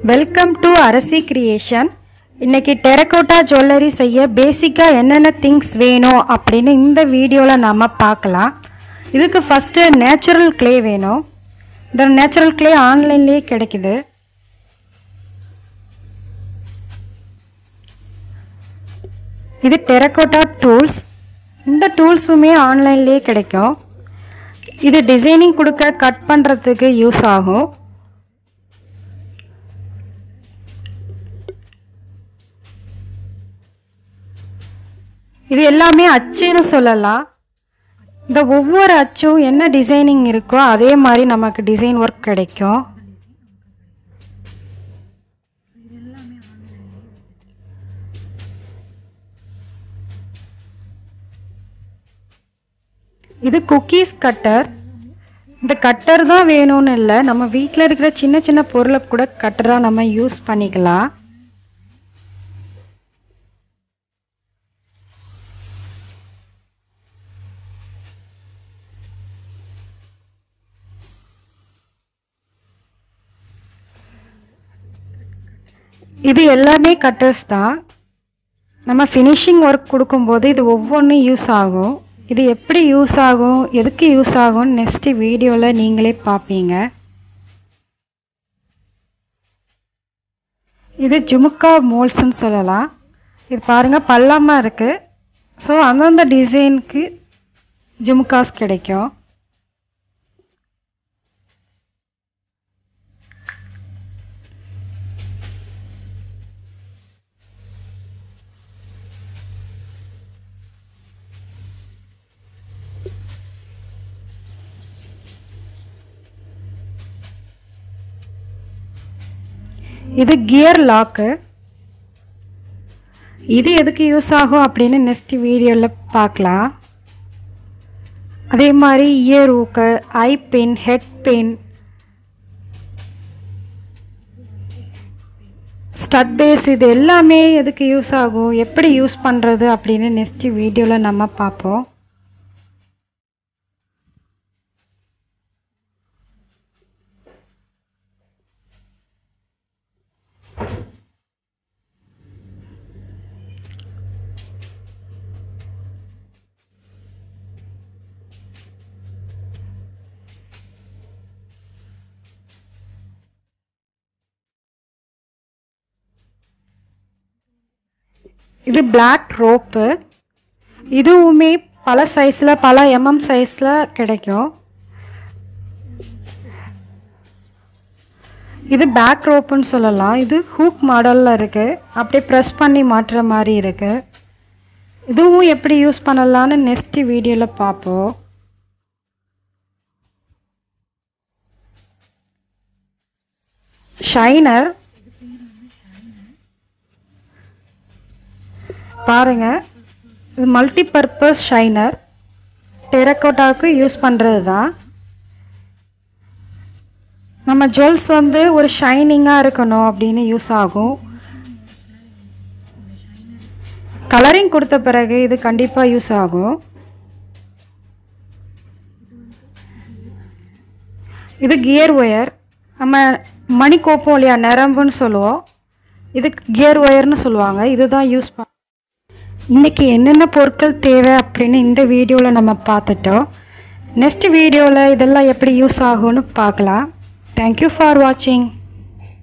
Welcome to Arasi creation. இன்னைக்கு terracotta jewellery செய்ய பேசிக்காக என்னென்ன திங்ஸ் வேணும் அப்படின்னு இந்த வீடியோவில் நாம் பார்க்கலாம். இதுக்கு ஃபஸ்ட்டு நேச்சுரல் கிளே வேணும். இந்த நேச்சுரல் கிளே ஆன்லைன்லேயே கிடைக்குது. இது டெரகோட்டா டூல்ஸ். இந்த டூல்ஸுமே ஆன்லைன்லேயே கிடைக்கும். இது டிசைனிங் கொடுக்க கட் பண்ணுறதுக்கு யூஸ் ஆகும். இது எல்லாமே அச்சுன்னு சொல்லலாம். இந்த ஒவ்வொரு அச்சும் என்ன டிசைனிங் இருக்கோ அதே மாதிரி நமக்கு டிசைன் ஒர்க் கிடைக்கும். இது குக்கீஸ் கட்டர். இந்த கட்டர் தான் வேணும்னு இல்லை, நம்ம வீட்டில் இருக்கிற சின்ன சின்ன பொருளை கூட கட்டராக நம்ம யூஸ் பண்ணிக்கலாம். இது எல்லாமே கட்டர்ஸ் தான். நம்ம ஃபினிஷிங் ஒர்க் கொடுக்கும்போது இது ஒவ்வொன்றும் யூஸ் ஆகும். இது எப்படி யூஸ் ஆகும், எதுக்கு யூஸ் ஆகும்னு நெக்ஸ்ட் வீடியோவில் நீங்களே பார்ப்பீங்க. இது ஜுமுக்கா மோல்ஸ்ன்னு சொல்லலாம். இது பாருங்கள் பள்ளமாக இருக்குது. ஸோ அந்தந்த டிசைனுக்கு ஜுமுக்காஸ் கிடைக்கும். இது கியர் லாக்கு. இது எதுக்கு யூஸ் ஆகும் அப்படின்னு நெக்ஸ்ட் வீடியோவில் பார்க்கலாம். அதே மாதிரி இயர் ஊக்கு, ஐ பின், ஹெட் பின், ஸ்டட் பேஸ், இது எல்லாமே எதுக்கு யூஸ் ஆகும், எப்படி யூஸ் பண்ணுறது அப்படின்னு நெக்ஸ்ட் வீடியோவில் நம்ம பார்ப்போம். இது பிளாக் ரோப்பு. இதுவுமே பல சைஸில் பல சைஸில் கிடைக்கும். இது பேக் ரோப்புன்னு சொல்லலாம். இது ஹூக் மாடலில் இருக்குது. அப்படியே ப்ரெஸ் பண்ணி மாட்டுற மாதிரி இருக்குது. இதுவும் எப்படி யூஸ் பண்ணலான்னு நெக்ஸ்ட் வீடியோவில் பார்ப்போம். ஷைனர் பாருங்க, இது மல்டி பர்பஸ் ஷைனர். டெரகோட்டாவுக்கு யூஸ் பண்ணுறது தான். நம்ம ஜுவல்ஸ் ஒரு ஷைனிங்காக இருக்கணும் அப்படின்னு யூஸ் ஆகும். கலரிங் கொடுத்த பிறகு இது கண்டிப்பாக யூஸ் ஆகும். இது கியர் ஒயர். நம்ம மணி கோப்போம் இல்லையா, நரம்புன்னு சொல்லுவோம். இது கியர் ஒயர்னு சொல்லுவாங்க. இதுதான் யூஸ் இன்னைக்கு என்னென்ன பொருட்கள் தேவை அப்படின்னு இந்த வீடியோவில் நம்ம பார்த்துட்டோம். நெக்ஸ்ட் வீடியோவில் இதெல்லாம் எப்படி யூஸ் ஆகும்னு பார்க்கலாம். தேங்க்யூ ஃபார் வாட்சிங்.